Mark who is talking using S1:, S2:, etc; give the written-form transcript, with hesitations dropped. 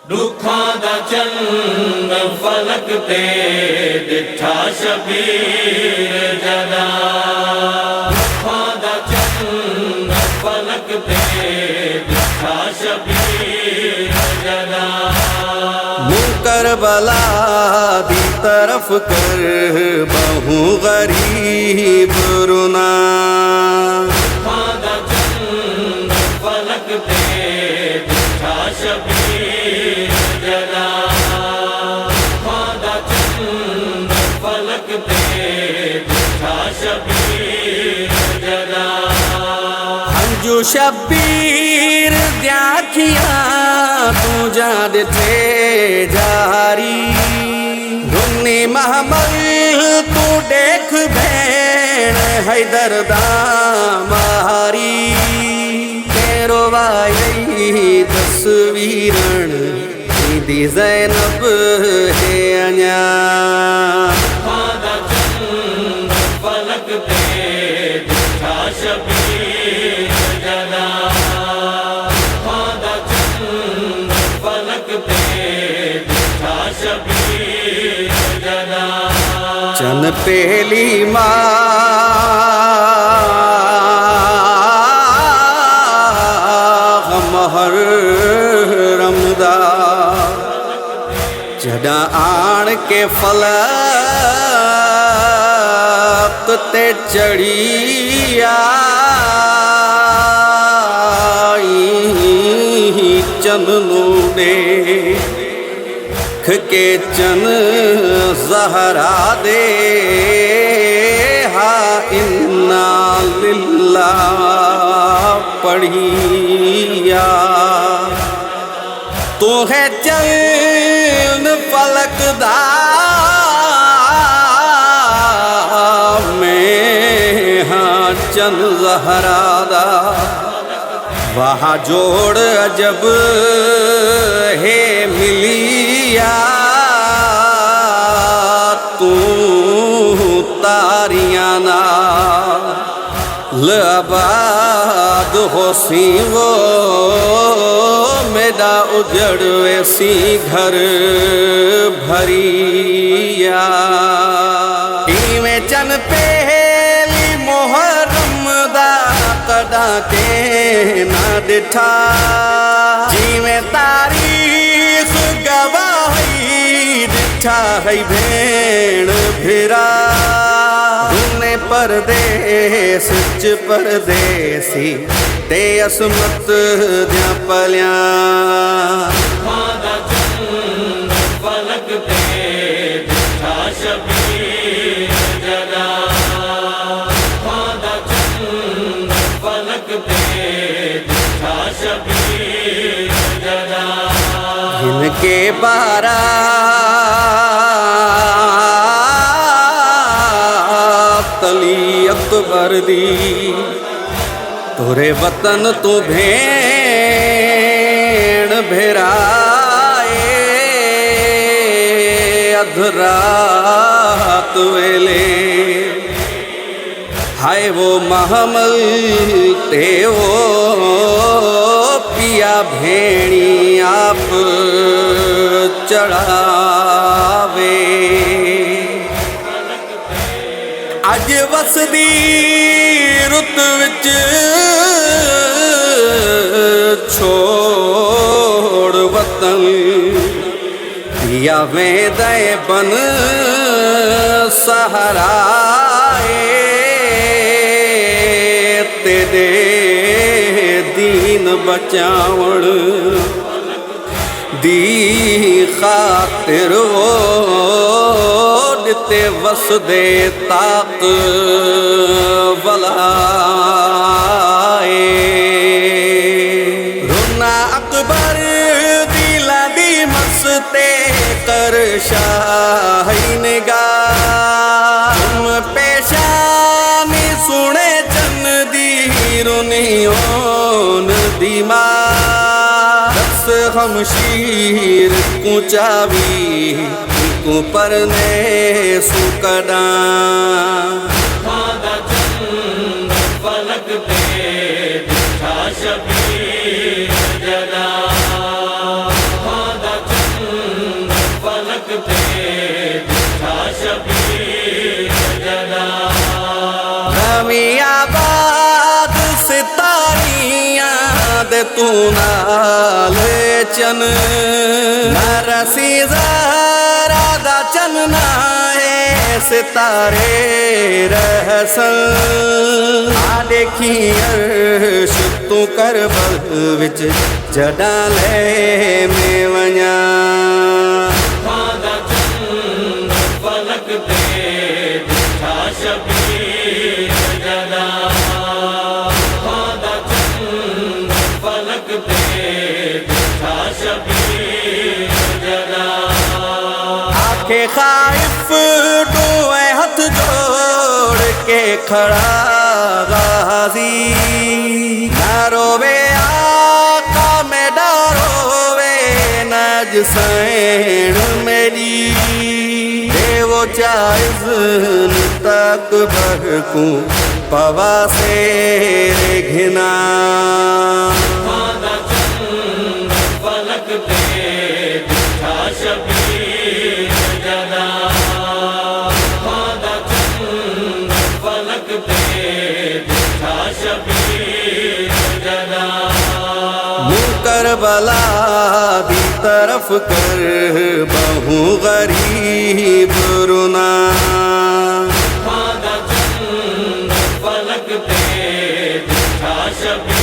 S1: दुखां दा चंद फलक ते दिठा शबीर जदा। दुखां दा चंद फलक ते दिठा शबीर जदा।
S2: करबला दी तरफ कर बहु गरीब रुना।
S1: दुखां दा चंद फलक ते दिठा शबीर जदा। दुखां दा चंद फलक ते दिठा शबीर जदा।
S2: हंजू शबीर द्याखिया तू जाद थे जारी। धुनी महमल तू देख भेण हैदर दा मारी। तेरो वाई तस्वीरण दी ज़ैनब है अञा।
S1: दुखां दा चंद फलक ते दिठा शबीर जदा। दुखां दा चंद फलक ते दिठा शबीर जदा।
S2: चन पहली महर रमदा। जदा आण के फलक ते चढ़ी आई। चन नूडे के चन ज़हरा दे हा इन्ना लिल्लाह पढ़िया। तू है चन फलक दा मैं हाँ चन ज़हरा दा। वहाँ जोड़ अजब है मिलिया। तू तारियां ना लबाद होसी वो मेरा उजड़ वैसी घर भरिया। इवें चन पहली मुहर्रम दा कदा के ना दिठा। जिवें तारीख गवाही दिठा है भेण भिरा। दुने परदेस च परदेसी ते असमत द्या पलिया।
S1: दुखां दा चंद फलक ते दिठा शबीर जदा। दुखां दा चंद फलक ते दिठा शबीर जदा।
S2: इनके बारा तली अकबर दी। तोरे वतन तू भेण भेराए। अधरात वेले हाय वो महमल ते वो पिया भेणी आप चढ़ावे। अज वसदी रुत विच छोड़ वतन। पिया वेंदे बन सहाराए। तेरे दीन बचावण दी खातिर वो दिते वसदे ताक वलाए। रुना अकबर दिला दी मस्ते कर शाही निगाह। तुम पेशानी सुने चन दी रुनियोन दी माँ। दस हमशीर कुचावी को परने सुकदा।
S1: दुखां दा चंद फलक ते दिठा शबीर जदा। दुखां दा
S2: दे तू नाल चन नरसी ज़हरा दा चन्ना है सितारे रहसन आ देखी अर्श तू करबल विच जडा ले में वञा
S1: खादा चंद फलक ते दिठा शबीर जदा खादा चंद फलक ते दिठा शबीर जदा
S2: आखे खाइफ डोए हाथ जोड़ के खड़ा गाजी ना रोवे आका में डरोवे नज सैन मेरी देवो चाइज़ तक बहकूं पवा से घिना
S1: खादा चंद फलक ते दिठा शबीर जदा खादा चंद फलक ते दिठा शबीर जदा
S2: करबला दी तरफ कर बहु गरीब रुना
S1: खादा चंद फलक ते दिठा शबीर